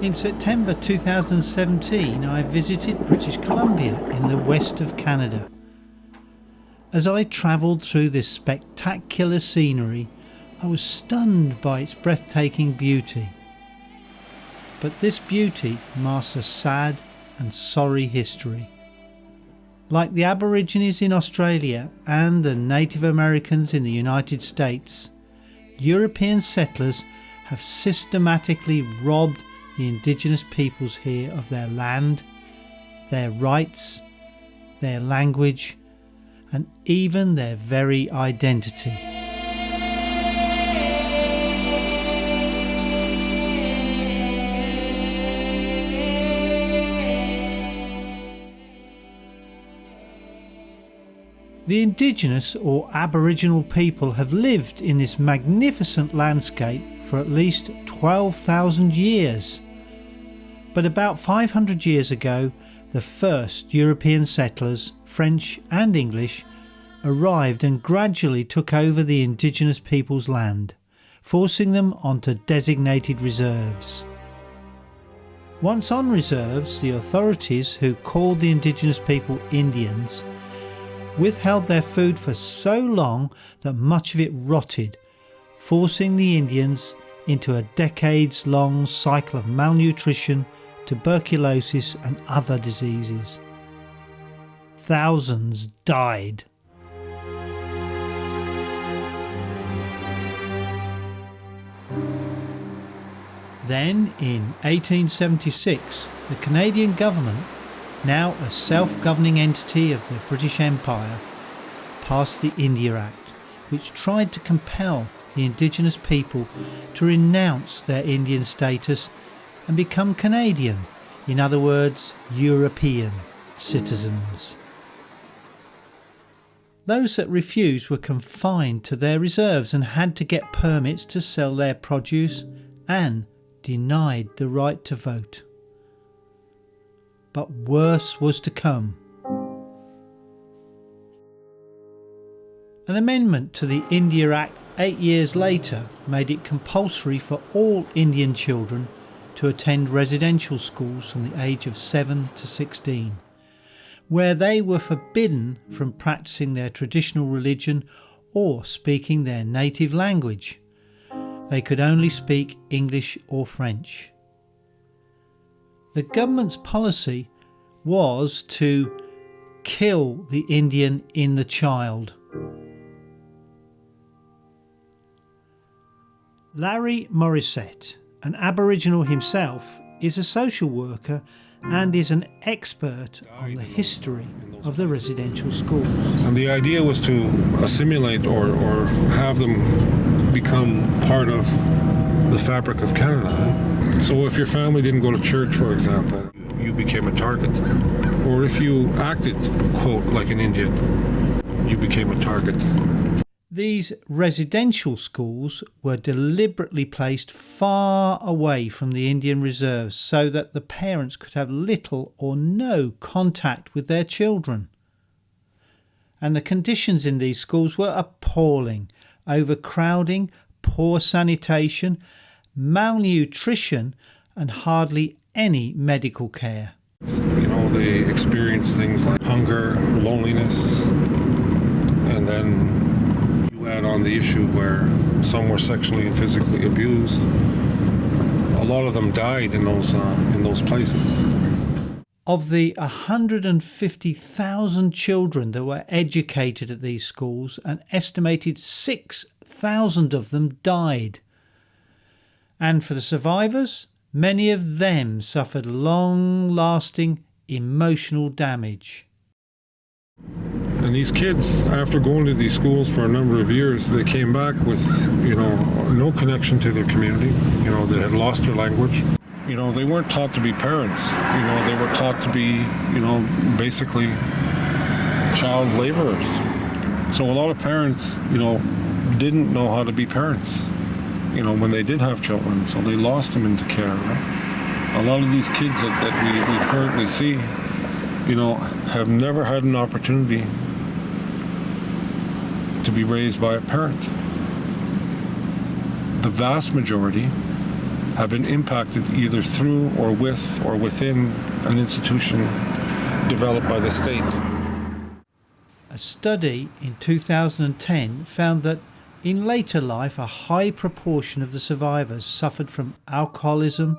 In September 2017, I visited British Columbia in the west of Canada. As I travelled through this spectacular scenery, I was stunned by its breathtaking beauty. But this beauty masks a sad and sorry history. Like the Aborigines in Australia and the Native Americans in the United States, European settlers have systematically robbed the indigenous peoples here of their land, their rights, their language, and even their very identity. The indigenous or Aboriginal people have lived in this magnificent landscape for at least 12,000 years. But about 500 years ago, the first European settlers, French and English, arrived and gradually took over the indigenous people's land, forcing them onto designated reserves. Once on reserves, the authorities, who called the indigenous people Indians, withheld their food for so long that much of it rotted, forcing the Indians into a decades-long cycle of malnutrition, tuberculosis and other diseases. Thousands died. Then, in 1876, the Canadian government, now a self-governing entity of the British Empire, passed the India Act, which tried to compel the indigenous people to renounce their Indian status and become Canadian, in other words, European citizens. Those that refused were confined to their reserves and had to get permits to sell their produce and denied the right to vote. But worse was to come. An amendment to the India Act 8 years later made it compulsory for all Indian children to attend residential schools from the age of 7 to 16, where they were forbidden from practicing their traditional religion or speaking their native language. They could only speak English or French. The government's policy was to kill the Indian in the child. Larry Morissette, an Aboriginal himself, is a social worker and is an expert on the history of the residential schools. And the idea was to assimilate or have them become part of the fabric of Canada. So if your family didn't go to church, for example, you became a target. Or if you acted, quote, like an Indian, you became a target. These residential schools were deliberately placed far away from the Indian reserves so that the parents could have little or no contact with their children. And the conditions in these schools were appalling: overcrowding, poor sanitation, malnutrition, and hardly any medical care. You know, they experienced things like hunger, loneliness, and then add on the issue where some were sexually and physically abused. A lot of them died in those places. Of the 150,000 children that were educated at these schools, an estimated 6,000 of them died. And for the survivors, many of them suffered long-lasting emotional damage. And these kids, after going to these schools for a number of years, they came back with, no connection to their community. They had lost their language. They weren't taught to be parents. They were taught to be, basically child laborers. So a lot of parents, didn't know how to be parents, when they did have children. So they lost them into care. Right? A lot of these kids that we currently see, have never had an opportunity to be raised by a parent. The vast majority have been impacted either through or with or within an institution developed by the state. A study in 2010 found that in later life a high proportion of the survivors suffered from alcoholism,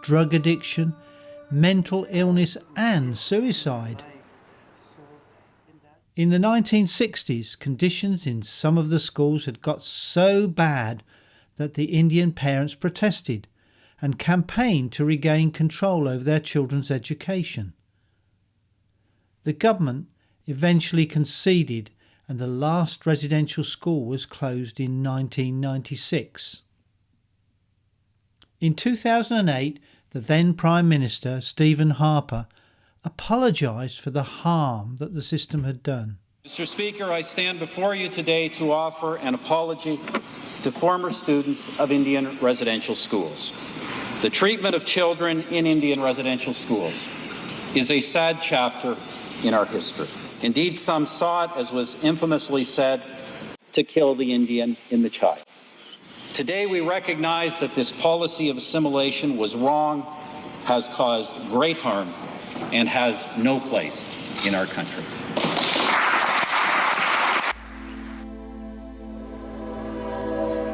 drug addiction, mental illness and suicide. In the 1960s, conditions in some of the schools had got so bad that the Indian parents protested and campaigned to regain control over their children's education. The government eventually conceded and the last residential school was closed in 1996. In 2008, the then Prime Minister, Stephen Harper, apologised for the harm that the system had done. Mr. Speaker, I stand before you today to offer an apology to former students of Indian residential schools. The treatment of children in Indian residential schools is a sad chapter in our history. Indeed, some sought, as was infamously said, to kill the Indian in the child. Today, we recognize that this policy of assimilation was wrong, has caused great harm, and has no place in our country.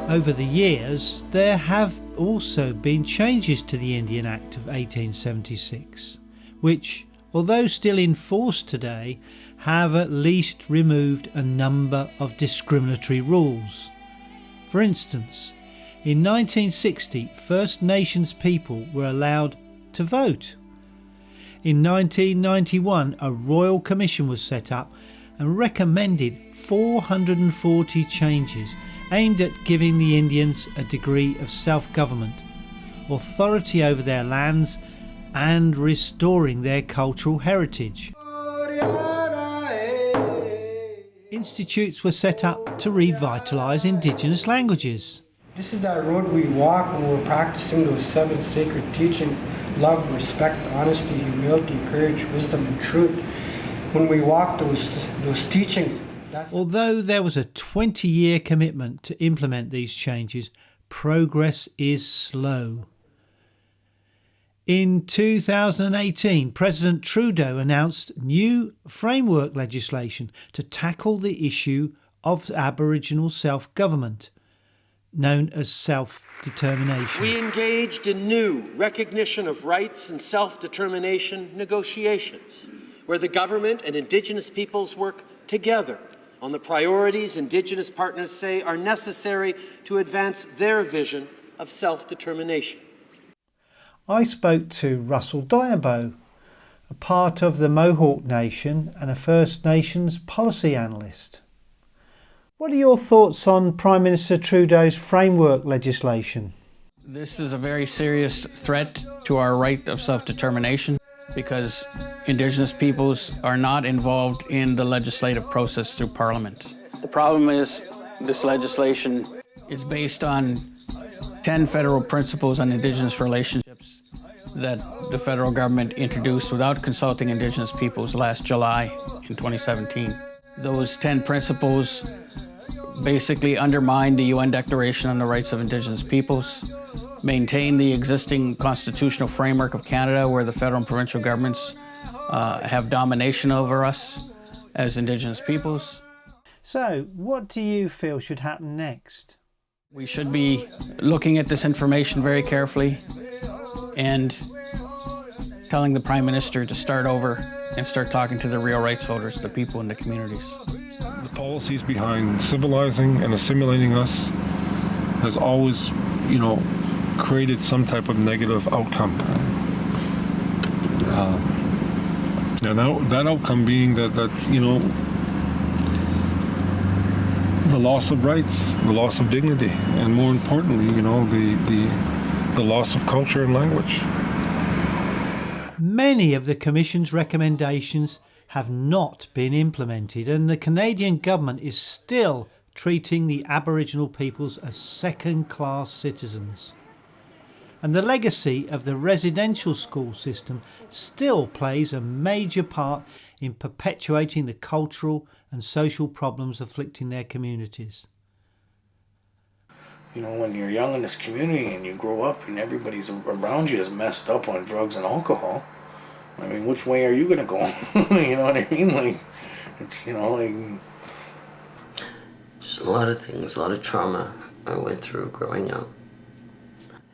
Over the years, there have also been changes to the Indian Act of 1876, which, although still in force today, have at least removed a number of discriminatory rules. For instance, in 1960, First Nations people were allowed to vote. In 1991, a Royal Commission was set up and recommended 440 changes aimed at giving the Indians a degree of self-government, authority over their lands and restoring their cultural heritage. Institutes were set up to revitalise Indigenous languages. This is that road we walk when we're practicing those 7 sacred teachings: love, respect, honesty, humility, courage, wisdom, and truth. When we walk those teachings, although there was a 20-year commitment to implement these changes, progress is slow. In 2018, President Trudeau announced new framework legislation to tackle the issue of Aboriginal self-government, known as self-determination. We engaged in new recognition of rights and self-determination negotiations, where the government and Indigenous peoples work together on the priorities Indigenous partners say are necessary to advance their vision of self-determination. I spoke to Russell Diabo, a part of the Mohawk Nation and a First Nations policy analyst. What are your thoughts on Prime Minister Trudeau's framework legislation? This is a very serious threat to our right of self-determination because Indigenous peoples are not involved in the legislative process through Parliament. The problem is this legislation is based on 10 federal principles on Indigenous relationships that the federal government introduced without consulting Indigenous peoples last July in 2017. Those 10 principles basically undermine the UN Declaration on the Rights of Indigenous Peoples, maintain the existing constitutional framework of Canada where the federal and provincial governments have domination over us as Indigenous peoples. So, what do you feel should happen next? We should be looking at this information very carefully and telling the Prime Minister to start over and start talking to the real rights holders, the people in the communities. The policies behind civilizing and assimilating us has always, created some type of negative outcome. And that outcome being that the loss of rights, the loss of dignity, and more importantly, the loss of culture and language. Many of the Commission's recommendations have not been implemented, and the Canadian government is still treating the Aboriginal peoples as second-class citizens. And the legacy of the residential school system still plays a major part in perpetuating the cultural and social problems afflicting their communities. You know, when you're young in this community and you grow up and everybody's around you is messed up on drugs and alcohol, I mean, which way are you going to go? You know what I mean? Like, it's, you know, like... Just a lot of things, a lot of trauma I went through growing up.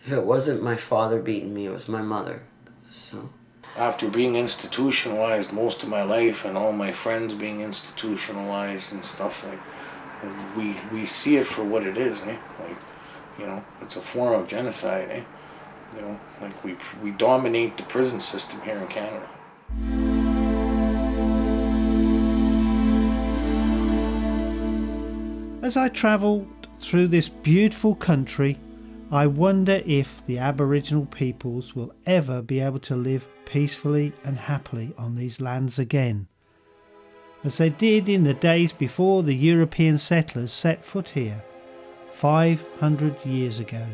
If it wasn't my father beating me, it was my mother, so... After being institutionalized most of my life and all my friends being institutionalized and stuff, like, we see it for what it is, eh? Like, you know, it's a form of genocide, eh? You know, like we dominate the prison system here in Canada. As I travelled through this beautiful country, I wonder if the Aboriginal peoples will ever be able to live peacefully and happily on these lands again, as they did in the days before the European settlers set foot here, 500 years ago.